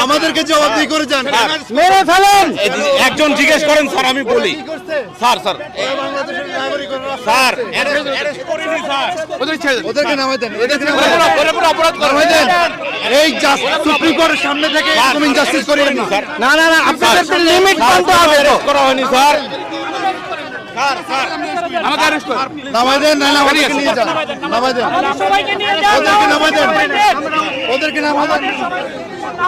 আমাদেরকে জবাবদিহি করে যান। মেরে ফেলেন। একজন জিজ্ঞেস করেন স্যার, আমি বলি স্যার স্যার স্যার ওদেরকে নামাই দেন, নামাই দেন। এই সুপ্রিম কোর্টের সামনে থেকে এরকম ইনজাস্টিস করিয়েন না। না না না, আপনাদের তো লিমিট মানতে হবে তো। করা হয়নি স্যার। স্যার স্যার আমাকে অ্যারেস্ট করুন। নামাই দেন, না না ওদেরকে নিয়ে যান, নামাই দেন, সবাইকে নিয়ে যাও, ওদেরকে নামাই দেন, ওদেরকে নামাই দেন।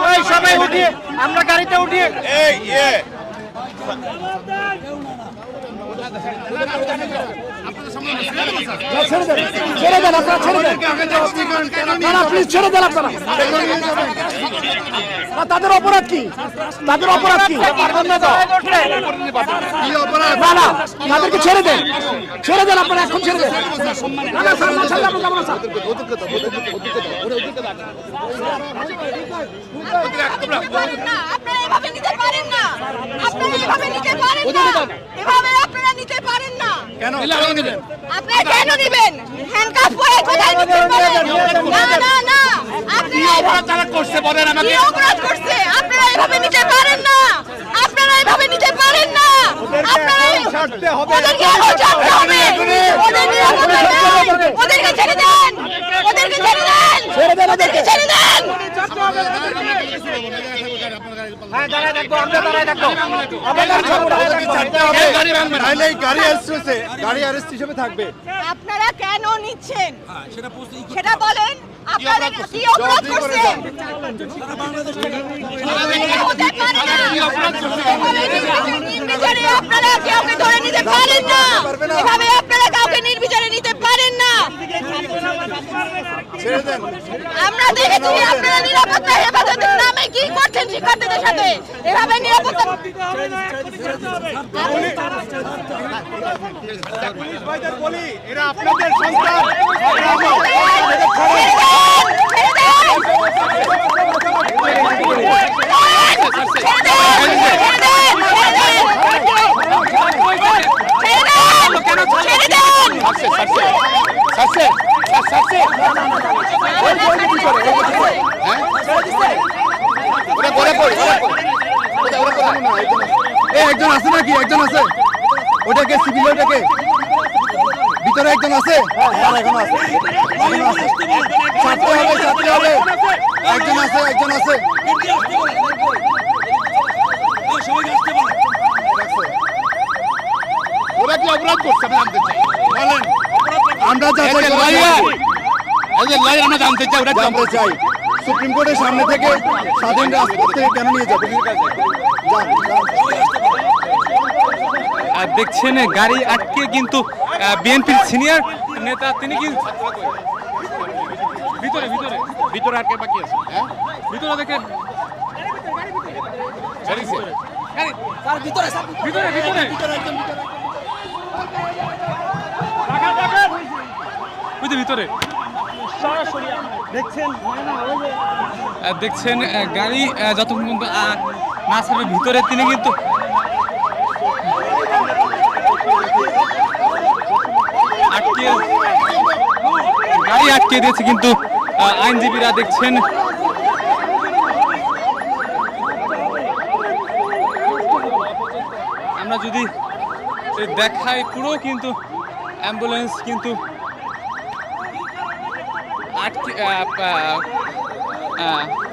ওই সবাই উঠিয়ে, আমরা গাড়িতে উঠিয়ে। এই ইয়ে ছেড়ে দেন, ছেড়ে দেন, আপনারা ছেড়ে দেন। না না, প্লিজ ছেড়ে দেন আপনারা। না, তাদের অপরাধ কি? তাদের অপরাধ কি? না না, তাদেরকে ছেড়ে দেন, ছেড়ে দেন আপনারা, এখন ছেড়ে দেন। না না স্যার, না ছাড়লে আমরা যাবো না স্যার। আপনারা এভাবে নিতে পারেন না, আপনারা এভাবে নিতে পারেন না, এভাবে আপনারা নিতে পারেন না। কেন নেবেন? আপনারা কেন নেবেন? হ্যান্ডকাফ পরে কোথায় নিতে পারেন? না না না, আপনারা অপরাধ করছে বলেন আমাকে। কি অপরাধ করছে? আপনারা এভাবে নিতে পারেন না, আপনারা এভাবে নিতে পারেন না। আপনারা ছাড়তে হবে, ওদেরকে এখন ছাড়তে হবে, ওদের নিরাপত্তা নেই। ওদেরকে ছেড়ে দেন, ওদেরকে ছেড়ে দেন, ওদেরকে ছেড়ে দেন। হ্যাঁ, দাঁড়ায় থাকবো, আমরা দাঁড়ায় থাকবো। নাহলে এই গাড়ি অ্যারেস্ট হয়েছে, গাড়ি অ্যারেস্ট হিসেবে থাকবে। আপনারা কেন নিচ্ছেন সেটা বলেন। আপনারা কি অপরাধ করছেন? হতে পারে না। নির্বিচারে আপনারা কাউকে ধরে নিতে পারেন না, এভাবে আপনারা কাউকে নির্বিচারে নিতে পারেন না। ছেড়ে দেন। আমরা দেখেছি আপনারা নিরাপত্তা হেফাজতের নামে কি করছেন শিক্ষার্থীদের সাথে। এভাবে নিরাপত্তা বলি, এরা আপনাদের সন্তান। একজন আছে নাকি? একজন আছে? ওটাকে সিভিল, ওটাকে ভিতরে একজন আছে? এখন আছে, ছাড়তে হবে, ছাড়তে হবে। একজন আছে, একজন আছে। ওরা কি অপরাধ করছে আমি জানতে চাই, বলেন। আমরা আমরা জানতে চাই, ওরা জানতে চাই সুপ্রিম কোর্টের সামনে থেকে স্বাধীন রাজপথ থেকে কেন নিয়ে যাবে? দেখছেন গাড়ি আটকে কিন্তু বিএনপির সিনিয়র নেতা তিনি কি ভিতরে ভিতরে ভিতরে আটকে বাকি আছে। হ্যাঁ ভিতরে দেখেন ছাড়িছে। ভিতরে ভিতরে ভিতরে দেখছেন গাড়ি যতক্ষণ পর্যন্ত না ছাড়বে ভিতরে তিনি কিন্তু গাড়ি আটকে দিয়েছে কিন্তু আইনজীবীরা দেখছেন আমরা যদি দেখাই পুরো কিন্তু অ্যাম্বুলেন্স কিন্তু আটকে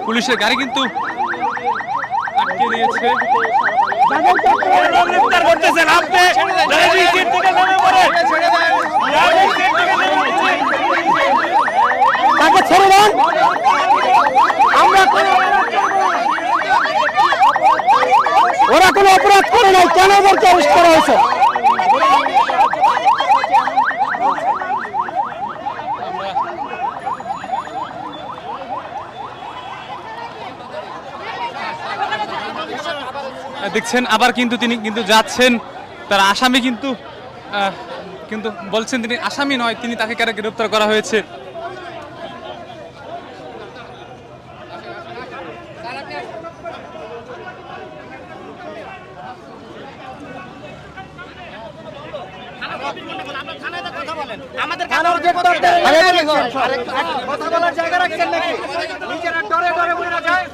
পুলিশের গাড়ি কিন্তু আটকে দিয়েছে। তাকে ছেড়ে দেন। আমরা ওরা কোনো অপরাধ করে নাই, কেন ওদেরকে অ্যারেস্ট করা হয়েছে? দেখছেন আবার কিন্তু তিনি কিন্তু যাচ্ছেন, তার আসামি কিন্তু কিন্তু বলছেন তিনি আসামি নয়, তিনি তাকে কারা গ্রেফতার করা হয়েছে। আমাদের কথা বলার জায়গা রাখছেন নাকি? নিজেরা ডরে ডরে বলে যায়।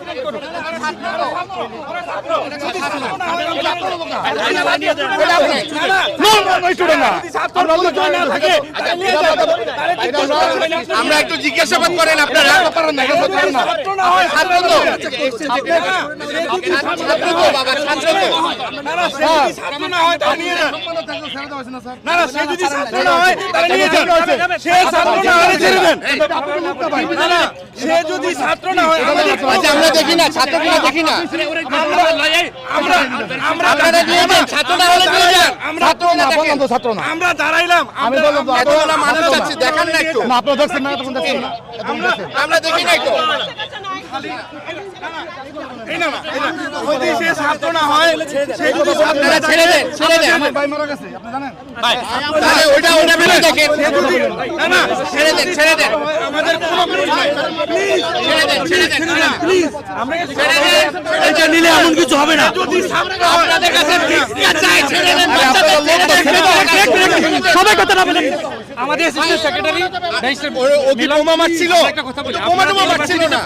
আমরা একটু জিজ্ঞাসাবাদ করেন আপনারা। আমরা দেখি না, ছাত্রগুলো দেখি না। আমরা দাঁড়াইলাম, এতগুলো মানুষ আছে, দেখান না একটু। আপনারা দেখছেন না, তখন দেখছেন না, আমরা দেখি না একটু। আপনারা ছেড়ে দেন, ছেড়ে দেন। আমার ভাই মারা গেছে, আপনি জানেন? তাহলে ওইটা ভেবে দেখেন। ছেড়ে দেন, ছেড়ে দেন, আমাদের কোনো ছেড়ে দেন, ছেড়ে দেন, ছেড়ে দেন। এটা নিলে এমন কিছু হবে না। আপনাদের কাছে ভিক্ষা চাই, ছেড়ে দেন। সবাই কথা না বলেন। আমাদের অ্যাসিস্ট্যান্ট সেক্রেটারি ও কি বোমা মারছিল? বোমা টোমা মারছিল না।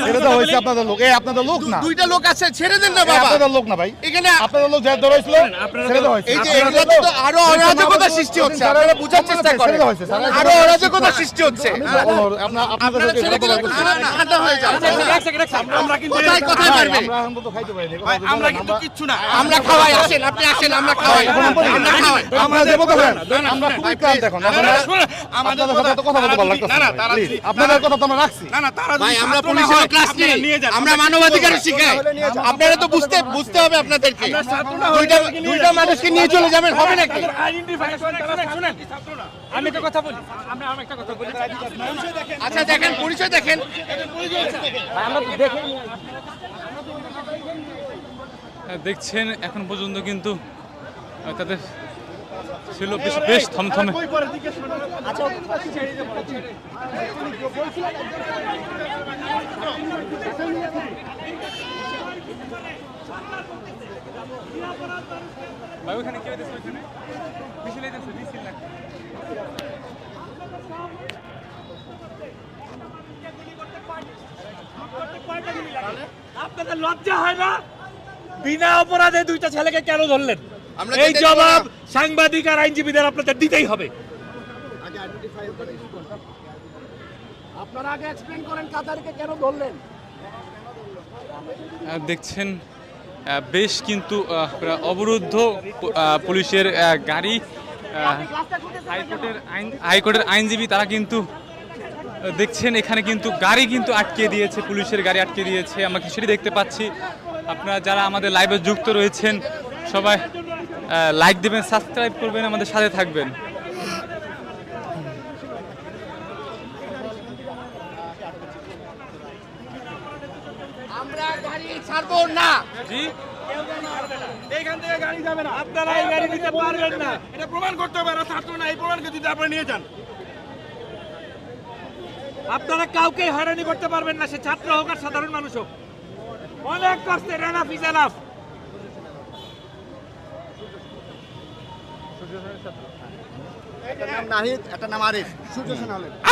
এটা তো হয়েছে আপনাদের লোক, আপনাদের লোক না, দুইটা লোক আছে, ছেড়ে দেন না বাবা। আপনাদের লোক না ভাই, এখানে আপনাদের লোক যা ধরেছিল ছেড়ে দেওয়া হয়েছে। এই যে এগুলোতে তো আরো অরাজকতা সৃষ্টি হচ্ছে, আপনারা বুঝার চেষ্টা করেন। আরো অরাজকতা সৃষ্টি হচ্ছে। আপনাদের ঠান্ডা হয়ে যাও। কোথায় কোথায় মারবে? আমরা কিন্তু কিচ্ছু না, আমরা খাওয়াই, আসেন, আপনি আসেন, আমরা খাওয়াই, আমরা খাওয়াই। আমরা দেবো তো আমরা খুবই ক্লান্ত এখন। আপনাদের সাথে তো কথা বলতে ভালো লাগতেছে না, please, আপনাদের কথা তো আমরা রাখছি। ভাই আমরা পুলিশের ক্লাস নিই, আমরা মানবাধিকার শিখাই। আপনারা তো বুঝতে হবে আপনাদেরকে। দুইটা মানুষকে নিয়ে চলে যাবেন, হবে নাকি? আমি একটা কথা বলি, আমরা একটা কথা বলি। আচ্ছা দেখেন, পরিচয় দেখেন। দেখছেন এখন পর্যন্ত কিন্তু তাদের ছিল বেশ থমথমে। ভাই ওখানে কে দিছে? ওখানে মিছিল দিছে, মিছিল না। আপনাদের লজ্জা হয় না? বিনা অপরাধে দুইটা ছেলেকে কেন ধরলেন? আমরা এই জবাব সাংবাদিক আর আইনজীবীদের আপনাদের দিতেই হবে। আপনারা আগে এক্সপ্লেইন করেন কাতারকে কেন ধরলেন? দেখছেন বেশ কিন্তু অবরুদ্ধ পুলিশের গাড়ি। হাইকোর্টের আইনজীবী তারা কিন্তু দেখছেন এখানে কিন্তু গাড়ি কিন্তু আটকে দিয়েছে, পুলিশের গাড়ি আটকে দিয়েছে। আমরা সেটি দেখতে পাচ্ছি। আপনারা যারা আমাদের লাইভে যুক্ত রয়েছেন সবাই লাইক দেবেন, সাবস্ক্রাইব করবেন, আমাদের সাথে থাকবেন। আমরা গাড়ি ছাড়বো না। জি, এইখান থেকে গাড়ি যাবে না, আপনারা এই গাড়ি দিতে পারবেন না, এটা প্রমাণ করতে হবে। ছাত্র না, এই প্রমাণকে যদি আপনারা নিয়ে যান, আপনারা কাউকে হয়রানি করতে পারবেন না, সে ছাত্র হোক আর সাধারণ মানুষ হোক। অনেক কষ্টে এনাফ ইজ এনাফ।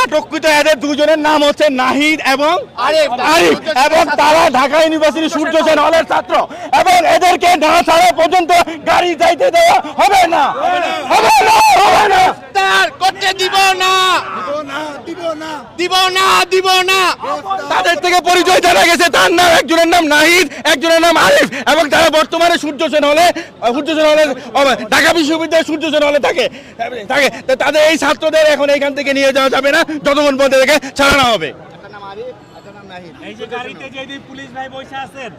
আটককৃত এদের দুজনের নাম হচ্ছে নাহিদ এবং আরিফ, এবং তারা ঢাকা ইউনিভার্সিটি সূর্য সেন হলের ছাত্র, এবং এদেরকে না ছাড়া পর্যন্ত গাড়ি যাইতে দেওয়া হবে না, হবে না, হবে না। তার করতে দিব না, দিব না, দিব না। তাদের থেকে পরিচয় জানা গেছে, তার নাম, একজনের নাম নাহিদ, একজনের নাম আরিফ, এবং তারা বর্তমানে সূর্য সেন হলে ঢাকা বিশ্ববিদ্যালয়ের সূর্য সেন হলে থাকে। তাদের এই ছাত্রদের এখন এইখান থেকে নিয়ে যাওয়া যাবে না যতক্ষণ পর্যন্ত এদেরকে ছাড়ানো হবে। এই যে গাড়িতে যে পুলিশ ভাই বসে আছেন,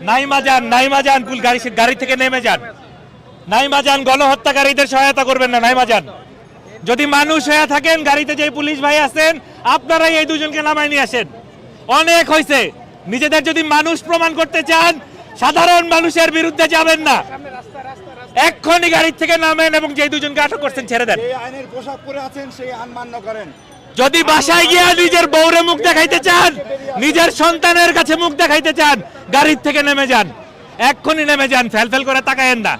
নাইমা যান, গাড়ি থেকে নেমে যান। নাইমা যান, গণহত্যাকারীদের সহায়তা করবেন না, নাইমা যান। যদি মানুষ হয়ে থাকেন, গাড়িতে যে পুলিশ ভাই আছেন, আপনারাই এই দুজনকে নামায় নিয়ে আসেন। অনেক হয়েছে। নিজেদের যদি মানুষ প্রমাণ করতে চান, সাধারণ মানুষের বিরুদ্ধে যাবেন না। এক্ষুনি গাড়ি থেকে নামেন এবং যে দুজনকে আটক করছেন ছেড়ে দেন। আইনের পোশাক পরে আছেন, সেই আইন মান্য করেন। যদি বাসায় গিয়া নিজের বউরে মুখ দেখাইতে চান, নিজের সন্তানের কাছে মুখ দেখাইতে চান, গাড়ির থেকে নেমে যান, এক্ষুনি নেমে যান, ফেল করে তাকায়েন না।